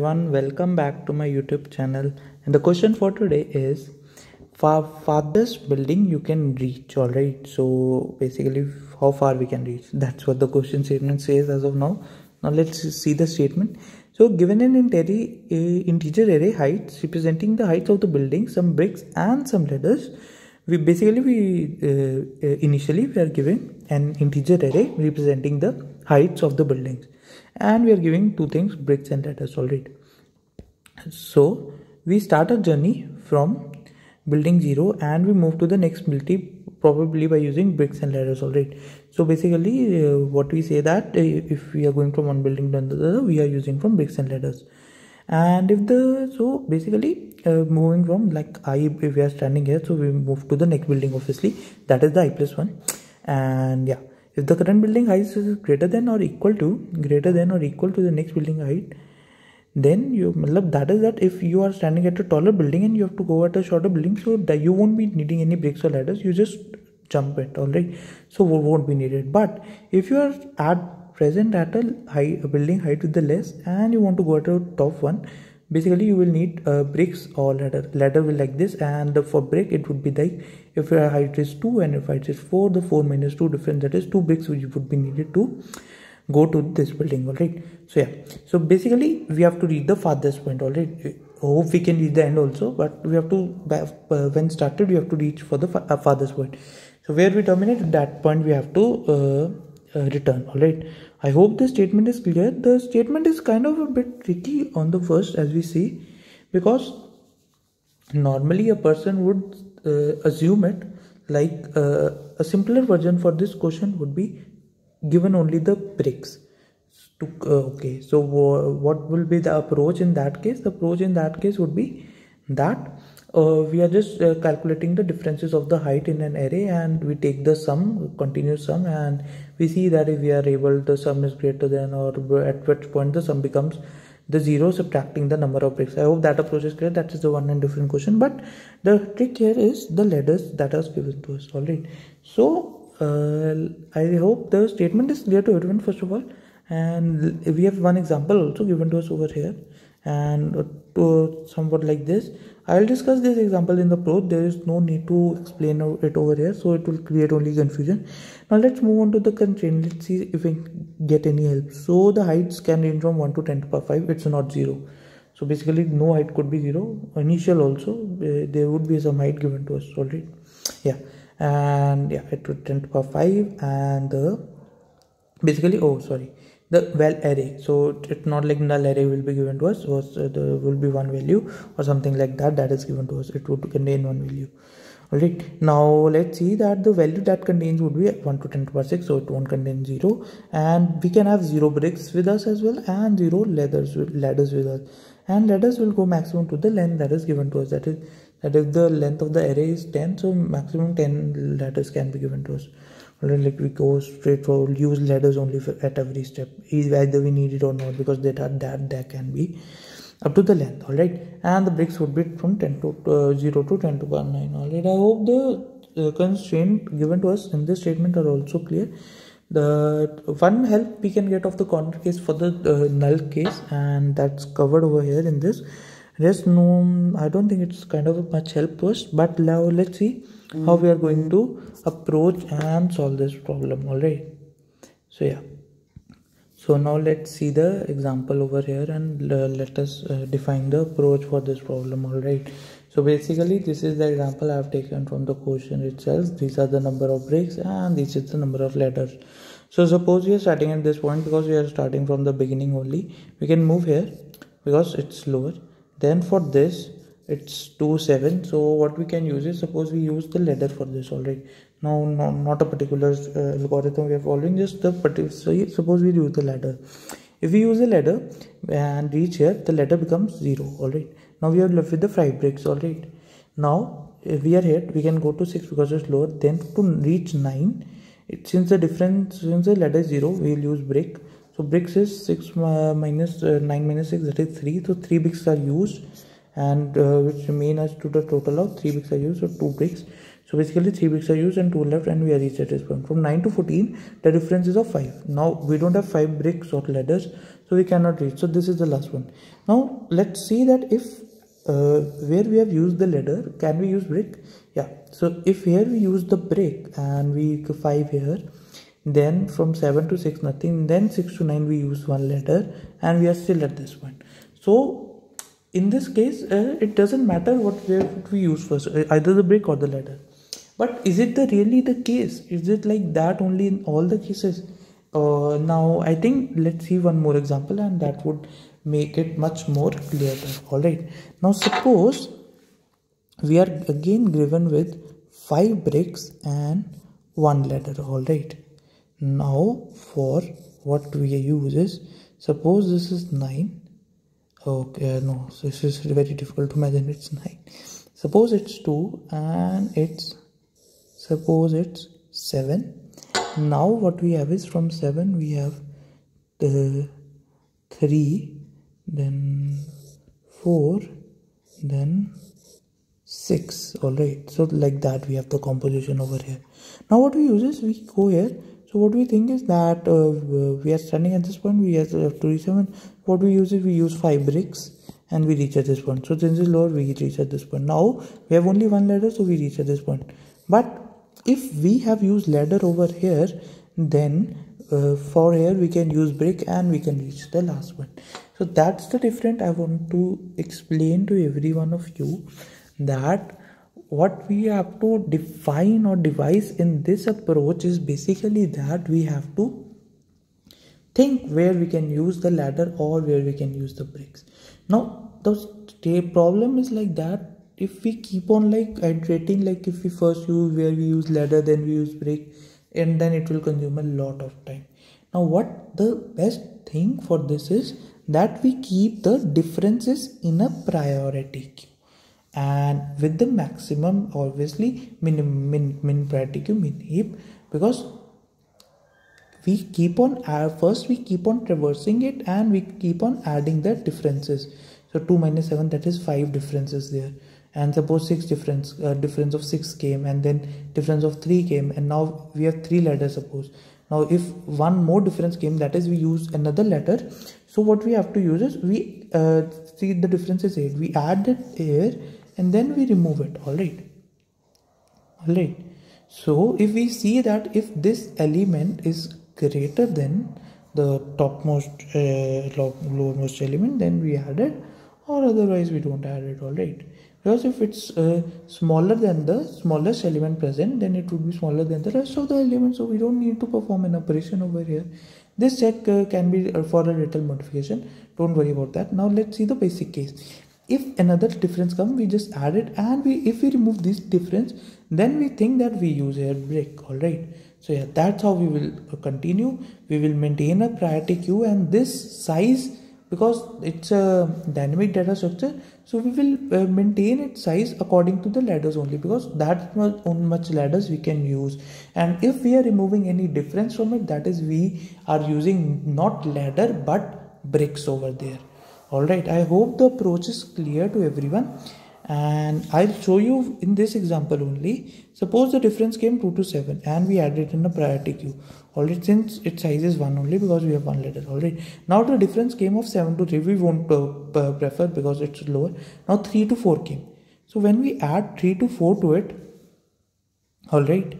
everyone, welcome back to my YouTube channel. And the question for today is farthest building you can reach. Alright, so basically how far we can reach, that's what the question statement says as of now. Now let's see the statement. So given an integer array heights representing the heights of the building, some bricks and some ladders, initially we are giving an integer array representing the heights of the buildings, and we are giving two things, bricks and ladders. Alright, so we start a journey from building 0 and we move to the next building probably by using bricks and ladders. Alright, so basically what we say that if we are going from one building to another, we are using from bricks and ladders. And if moving from if we are standing here, so we move to the next building, obviously that is the I+1. And yeah, if the current building height is greater than or equal to the next building height, then that if you are standing at a taller building and you have to go at a shorter building, so that you won't be needing any bricks or ladders, you just jump it. Alright, so won't be needed. But if you are present at a building height with the less and you want to go at a top one, basically you will need bricks or ladder will like this. And for brick it would be like, if your height is 2 and if height is 4, the 4 minus 2 difference, that is 2 bricks which would be needed to go to this building. Alright, so yeah, so basically we have to reach the farthest point. Alright, hope we can reach the end also, but we have to when started we have to reach for the farthest point. So where we terminate, at that point we have to return. Alright, I hope the statement is clear. The statement is kind of a bit tricky on the first, as we see, because normally a person would assume it like a simpler version for this question would be given only the bricks. Okay, so what will be the approach in that case? The approach in that case would be that we are just calculating the differences of the height in an array, and we take the sum, continuous sum, and we see that if we are able, the sum is greater than, or at which point the sum becomes the 0, subtracting the number of bricks. I hope that approach is clear. That is the one and different question, but the trick here is the ladders that are given to us. Alright, so I hope the statement is clear to everyone first of all, and we have one example also given to us over here, and somewhat like this. I will discuss this example in the pro. There is no need to explain it over here, so it will create only confusion. Now let's move on to the constraint. Let's see if we get any help. So the heights can range from 1 to 10 to the power 5. It's not 0. So basically no height could be 0. Initial also there would be some height given to us. Already, yeah, and yeah, it would 10 to the power 5, and the val array. So it's not like null array will be given to us, so there will be one value or something like that is given to us. It would contain one value. Alright, now let's see that the value that contains would be 1 to 10 to the power 6, so it won't contain 0, and we can have 0 bricks with us as well, and 0 ladders with us, and ladders will go maximum to the length that is given to us. That if the length of the array is 10, so maximum 10 ladders can be given to us. Like we go straight for use ladders only at every step, either we need it or not, because that can be up to the length. Alright, and the bricks would be from 0 to 10 to the power 9. Alright, I hope the constraint given to us in this statement are also clear. The one help we can get of the corner case for the null case, and that's covered over here in this. Rest, no, I don't think it's kind of much help to us, but now let's see how we are going to approach and solve this problem. Alright, so yeah, so now let's see the example over here, and let us define the approach for this problem. Alright, so basically this is the example I have taken from the question itself. These are the number of bricks and this is the number of ladders. So suppose we are starting at this point, because we are starting from the beginning only, we can move here because it's lower. Then for this it's 2, 7. So what we can use is, suppose we use the ladder for this. Alright, now not a particular algorithm we are following, just the particular. So suppose we use the ladder. If we use the ladder and reach here, the ladder becomes 0. Alright, now we are left with the 5 bricks. Alright, now if we are here, we can go to 6 because it's lower. Then to reach 9, since the ladder is 0, we will use brick. So bricks is 6 minus 9 minus 6, that is 3. So 3 bricks are used, and which remain as to the total of 3 bricks are used, so 2 bricks. So basically 3 bricks are used and 2 left, and we are reached at this point. From 9 to 14, the difference is of 5. Now we don't have 5 bricks or ladders, so we cannot reach. So this is the last one. Now let's see that if where we have used the ladder, can we use brick? Yeah. So if here we use the brick and we 5 here, then from 7 to 6 nothing, then 6 to 9 we use 1 ladder, and we are still at this point. So in this case it doesn't matter what we use first, either the brick or the ladder. But is it really the case? Is it like that only in all the cases? Now I think let's see one more example, and that would make it much more clearer. Alright, now suppose we are again given with 5 bricks and 1 ladder. Alright, now for what we use is, suppose this is 9. Okay, no, so this is very difficult to imagine it's 9. Suppose it's 2 and suppose it's 7. Now what we have is, from 7 we have the 3, then 4, then 6. Alright, so like that we have the composition over here. Now what we use is, we go here. So what we think is that we are standing at this point, we have to reach 7. What we use is, we use 5 bricks and we reach at this point. So since it's lower, we reach at this point. Now we have only 1 ladder, so we reach at this point. But if we have used ladder over here, then for here we can use brick and we can reach the last one. So that's the difference I want to explain to every one of you, that what we have to define or devise in this approach is basically that we have to think where we can use the ladder or where we can use the bricks. Now the problem is like that, if we keep on like iterating, like if we first use where we use ladder, then we use brick, and then it will consume a lot of time. Now what the best thing for this is that we keep the differences in a priority queue, and with the maximum obviously min priority queue, min heap, because we keep on first we keep on traversing it and we keep on adding the differences. So 2 minus 7, that is 5 differences there, and suppose 6 difference of 6 came, and then difference of 3 came, and now we have 3 ladders. Suppose now if one more difference came, that is we use another ladder. So what we have to use is, we see the difference is 8, we add it here and then we remove it. Alright, so if we see that if this element is greater than the topmost lowermost element, then we add it, or otherwise we don't add it. Alright, because if it's smaller than the smallest element present, then it would be smaller than the rest of the elements, so we don't need to perform an operation over here. This check can be for a little modification, don't worry about that. Now let's see the basic case. If another difference comes, we just add it, and if we remove this difference, then we think that we use here brick. Alright, so yeah, that's how we will continue. We will maintain a priority queue, and this size, because it's a dynamic data structure, so we will maintain its size according to the ladders only, because that's much ladders we can use. And if we are removing any difference from it, that is we are using not ladder but bricks over there. Alright, I hope the approach is clear to everyone, and I'll show you in this example only. Suppose the difference came 2 to 7 and we added it in a priority queue. Alright, since its size is 1 only, because we have 1 ladder. Alright, now the difference came of 7 to 3, we won't prefer because it's lower. Now 3 to 4 came. So when we add 3 to 4 to it, alright,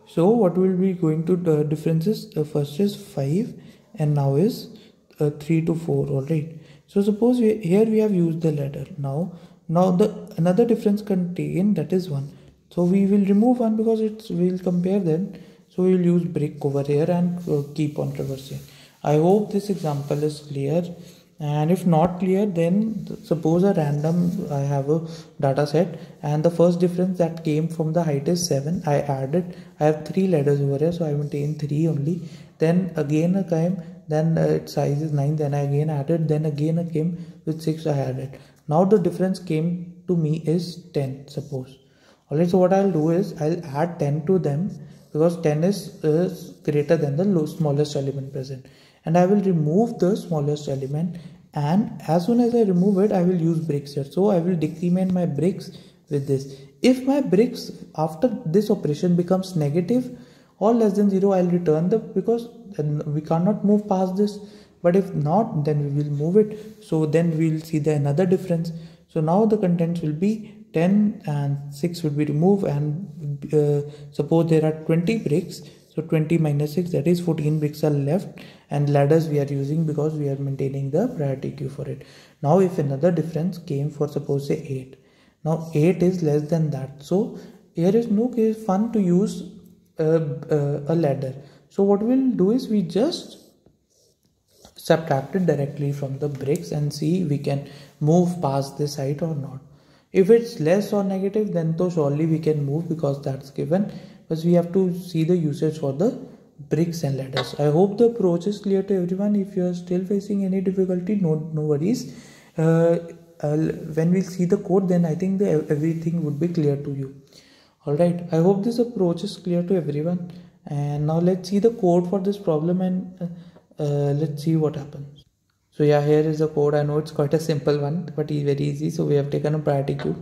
so what will be going to the differences? First is 5 and now is 3 to 4. Alright, so suppose here we have used the ladder. Now the another difference contained, that is 1. So we will remove 1 because we will compare them. So we will use brick over here and keep on traversing. I hope this example is clear, and if not clear, then suppose a random, I have a data set and the first difference that came from the height is 7. I added, I have 3 ladders over here, so I maintain 3 only. Then again I came, then its size is 9, then I again added, then again I came with 6, I added. Now the difference came to me is 10, suppose. Alright, so what I'll do is I'll add 10 to them, because 10 is greater than the smallest element present, and I will remove the smallest element, and as soon as I remove it, I will use bricks here. So I will decrement my bricks with this. If my bricks after this operation becomes negative or less than 0, I'll return because we cannot move past this. But if not, then we will move it. So then we'll see another difference. So now the contents will be 10 and 6 will be removed, and suppose there are 20 bricks. So 20 minus 6, that is 14 bricks are left, and ladders we are using because we are maintaining the priority queue for it. Now if another difference came for suppose say 8. Now 8 is less than that. So here is no case fun to use a ladder. So what we'll do is we just subtract it directly from the bricks and see we can move past this height or not. If it's less or negative, then so surely we can move because that's given, but we have to see the usage for the bricks and ladders. I hope the approach is clear to everyone. If you are still facing any difficulty, no worries. When we see the code, then I think everything would be clear to you. Alright, I hope this approach is clear to everyone. And now let's see the code for this problem, and let's see what happens. So yeah, here is the code. I know it's quite a simple one, but it's very easy. So we have taken a priority queue.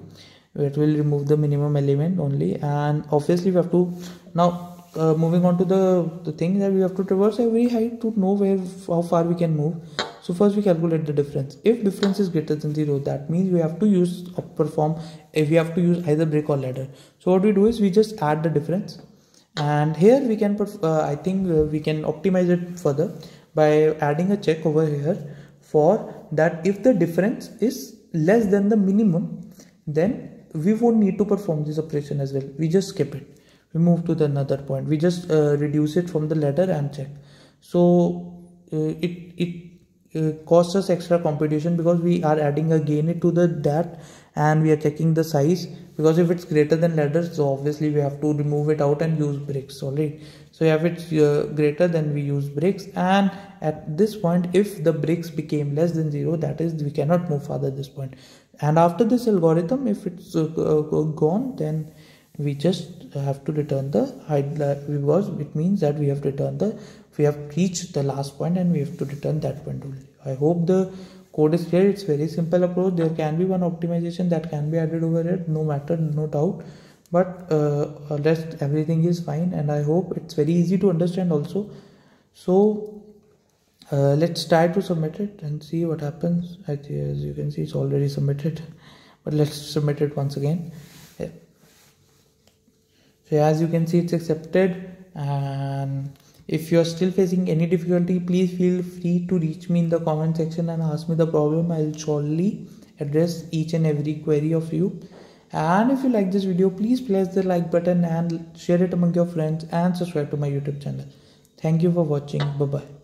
It will remove the minimum element only, and obviously we have to now moving on to the thing that we have to traverse every height to know how far we can move. So first we calculate the difference. If difference is greater than 0, that means we have to use if we have to use either brick or ladder. So what we do is we just add the difference, and here we can put I think we can optimize it further by adding a check over here for that. If the difference is less than the minimum, then we won't need to perform this operation as well. We just skip it. We move to the another point. We just reduce it from the ladder and check. So it costs us extra computation because we are adding again to that, and we are checking the size, because if it's greater than ladder, so obviously we have to remove it out and use bricks. Alright, so if it's greater, then we use bricks, and at this point if the bricks became less than 0, that is we cannot move further at this point. And after this algorithm, if it's gone, then we just have to return the height, because it means that we have reached the last point and we have to return that point only. I hope the code is clear. It's very simple approach. There can be one optimization that can be added over it, no doubt, but rest everything is fine, and I hope it's very easy to understand also. So let's try to submit it and see what happens. As you can see, it's already submitted, but let's submit it once again. Yeah. So as you can see, it's accepted. And if you are still facing any difficulty, please feel free to reach me in the comment section and ask me the problem. I'll surely address each and every query of you. And if you like this video, please press the like button and share it among your friends, and subscribe to my YouTube channel. Thank you for watching. Bye bye.